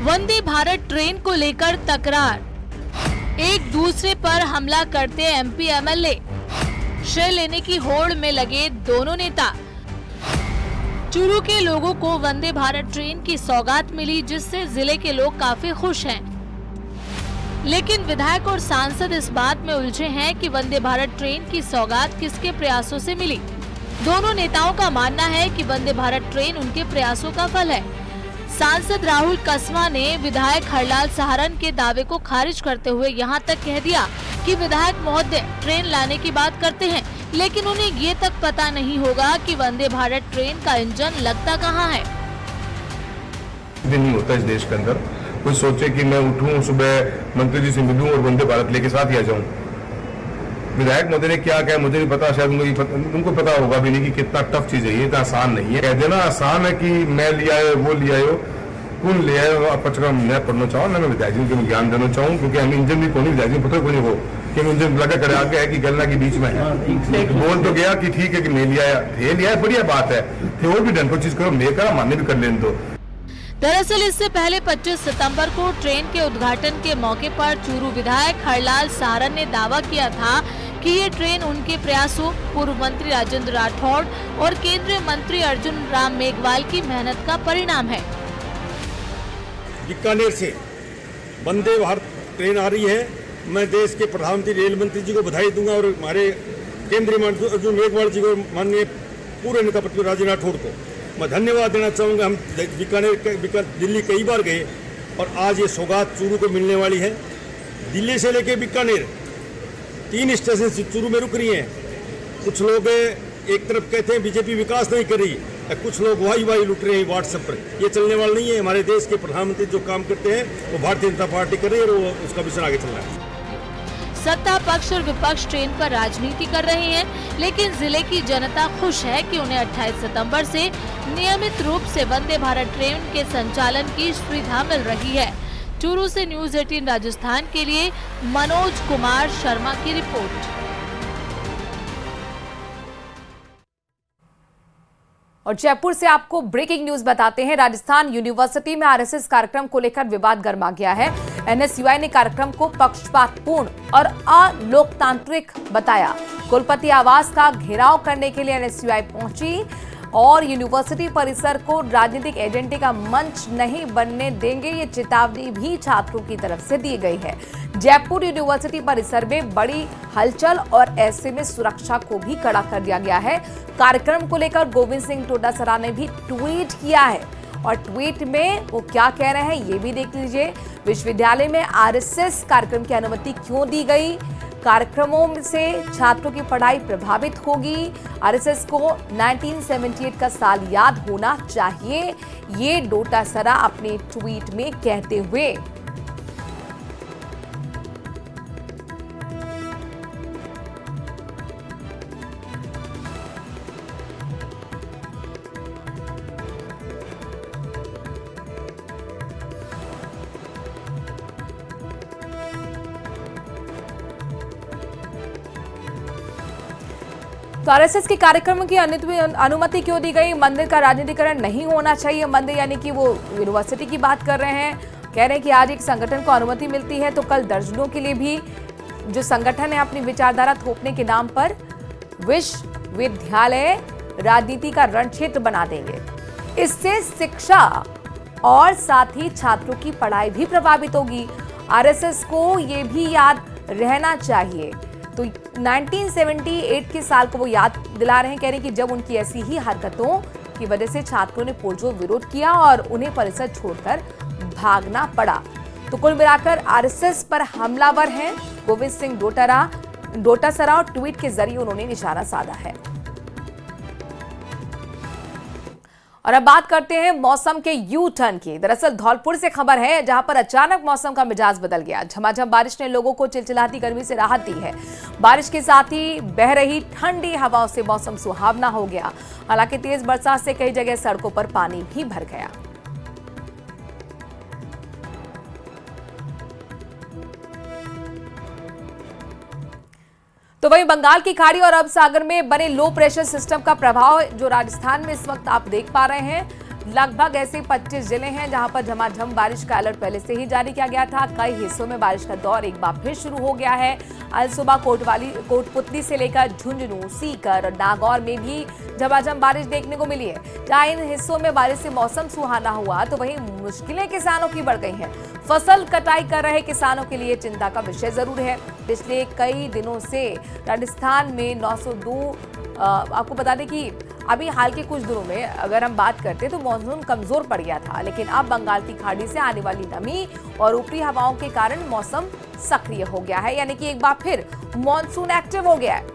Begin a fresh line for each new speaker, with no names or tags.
Vande Bharat train को लेकर तकरार, एक दूसरे पर हमला करते एमपी एमएलए, श्रेय लेने की होड़ में लगे दोनों नेता। चूरू के लोगों को वंदे भारत ट्रेन की सौगात मिली, जिससे जिले के लोग काफी खुश हैं। लेकिन विधायक और सांसद इस बात में उलझे हैं कि वंदे भारत ट्रेन की सौगात किसके प्रयासों से मिली। दोनों नेताओं का मानना है कि वंदे भारत ट्रेन उनके प्रयासों का फल है। सांसद राहुल कसवा ने विधायक हरलाल सहारण के दावे को खारिज करते हुए यहां तक कह दिया कि विधायक महोदय ट्रेन लाने की बात करते हैं, लेकिन उन्हें ये तक पता नहीं होगा कि वंदे भारत ट्रेन का इंजन लगता कहां है।
नहीं होता इस देश के अंदर कोई सोचे कि मैं उठूं सुबह मंत्री जी से मिलूं और वंदे भारत लेके साथ ही आ जाऊं। विधायक महोदय ने क्या कहा मुझे नहीं पता, शायद उनको पता होगा भी नहीं कि कितना टफ चीज है ये, इतना आसान नहीं है। कह देना आसान है कि मैं लिया है वो लिया हो, कौन लिया है आप मैं पढ़ना चाहूँ ना मैं विधायक जी को ज्ञान देना चाहूँ, क्योंकि हम इंजन भी कौन विधायक जी पता को नहीं हो कि इंजन लगा कर आगे है कि गलना के बीच में है। बोल तो गया कि ठीक है कि मैं लिया है, बढ़िया बात है, थे और भी ढंग को चीज करो, मैं कहा मान्य भी कर लेने दो।
दरअसल इससे पहले 25 सितंबर को ट्रेन के उद्घाटन के मौके पर चूरू विधायक हरलाल सहारण ने दावा किया था कि ये ट्रेन उनके प्रयासों, पूर्व मंत्री राजेंद्र राठौड़ और केंद्रीय मंत्री अर्जुन राम मेघवाल की मेहनत का परिणाम है।
बीकानेर से वंदे भारत ट्रेन आ रही है। मैं देश के प्रधानमंत्री रेल मंत्री जी को बधाई दूंगा और हमारे केंद्रीय मंत्री अर्जुन मेघवाल जी को, माननीय पूर्व नेता प्रतिपक्ष राजेंद्र राठौड़ को मैं धन्यवाद देना चाहूँगा। हम बीकानेर दिल्ली कई बार गए और आज ये सौगात चूरू को मिलने वाली है। दिल्ली से लेके बीकानेर 3 स्टेशन से चूरू में रुक रही हैं। कुछ लोग एक तरफ कहते हैं बीजेपी विकास नहीं कर रही, कुछ लोग वाही लुट रहे हैं व्हाट्सएप पर। ये चलने वाला नहीं है। हमारे देश के प्रधानमंत्री जो काम करते हैं वो भारतीय जनता पार्टी कर रही है और वो उसका मिशन आगे चल रहा है।
सत्ता पक्ष और विपक्ष ट्रेन पर राजनीति कर रहे हैं, लेकिन जिले की जनता खुश है कि उन्हें 28 सितंबर से नियमित रूप से वंदे भारत ट्रेन के संचालन की सुविधा मिल रही है। चूरू से न्यूज़ 18 राजस्थान के लिए मनोज कुमार शर्मा की रिपोर्ट।
और जयपुर से आपको ब्रेकिंग न्यूज बताते हैं। राजस्थान यूनिवर्सिटी में आरएसएस कार्यक्रम को लेकर विवाद गर्मा गया है। एनएसयूआई ने कार्यक्रम को पक्षपातपूर्ण और अलोकतांत्रिक बताया। कुलपति आवास का घेराव करने के लिए एनएसयूआई पहुंची और यूनिवर्सिटी परिसर को राजनीतिक एजेंडे का मंच नहीं बनने देंगे, ये चेतावनी भी छात्रों की तरफ से दी गई है। जयपुर यूनिवर्सिटी परिसर में बड़ी हलचल और ऐसे में सुरक्षा को भी कड़ा कर दिया गया है। कार्यक्रम को लेकर गोविंद सिंह डोटासरा ने भी ट्वीट किया है और ट्वीट में वो क्या कह रहे हैं ये भी देख लीजिए। विश्वविद्यालय में आरएसएस कार्यक्रम की अनुमति क्यों दी गई? कार्यक्रमों से छात्रों की पढ़ाई प्रभावित होगी। आरएसएस को 1978 का साल याद होना चाहिए, ये डोटासरा अपने ट्वीट में कहते हुए। तो आरएसएस के कार्यक्रमों की अनुमति क्यों दी गई? मंदिर का राजनीतिकरण नहीं होना चाहिए। मंदिर यानी कि वो यूनिवर्सिटी की बात कर रहे हैं। कह रहे हैं कि आज एक संगठन को अनुमति मिलती है तो कल दर्जनों के लिए भी जो संगठन है अपनी विचारधारा थोपने के नाम पर विश्वविद्यालय राजनीति का रणक्षेत्र बना देंगे। इससे शिक्षा और साथ ही छात्रों की पढ़ाई भी प्रभावित होगी। आरएसएस को ये भी याद रहना चाहिए। तो 1978 के साल को वो याद दिला रहे हैं। कह रहे हैं कि जब उनकी ऐसी ही हरकतों की वजह से छात्रों ने पुरजोर विरोध किया और उन्हें परिसर छोड़कर भागना पड़ा। तो कुल मिलाकर आरएसएस पर हमलावर हैं गोविंद सिंह डोटासरा और ट्वीट के जरिए उन्होंने निशाना साधा है। और अब बात करते हैं मौसम के यू टर्न की। दरअसल धौलपुर से खबर है जहां पर अचानक मौसम का मिजाज बदल गया। झमाझम बारिश ने लोगों को चिलचिलाती गर्मी से राहत दी है। बारिश के साथ ही बह रही ठंडी हवाओं से मौसम सुहावना हो गया। हालांकि तेज बरसात से कई जगह सड़कों पर पानी भी भर गया। तो वहीं बंगाल की खाड़ी और अरब सागर में बने लो प्रेशर सिस्टम का प्रभाव जो राजस्थान में इस वक्त आप देख पा रहे हैं, लगभग ऐसे 25 जिले हैं जहां पर झमाझम बारिश का अलर्ट पहले से ही जारी किया गया था। कई हिस्सों में बारिश का दौर एक बार फिर शुरू हो गया है। आज सुबह कोटपुतली से लेकर झुंझुनू, सीकर और नागौर में भी झमाझम बारिश देखने को मिली है। जहां इन हिस्सों में बारिश से मौसम सुहाना हुआ तो वहीं मुश्किलें किसानों की बढ़ गई हैं। फसल कटाई कर रहे किसानों के लिए चिंता का विषय जरूर है। पिछले कई दिनों से राजस्थान में 902 आपको बता दें कि अभी हाल के कुछ दिनों में अगर हम बात करते तो मानसून कमजोर पड़ गया था, लेकिन अब बंगाल की खाड़ी से आने वाली नमी और ऊपरी हवाओं के कारण मौसम सक्रिय हो गया है, यानी कि एक बार फिर मानसून एक्टिव हो गया है।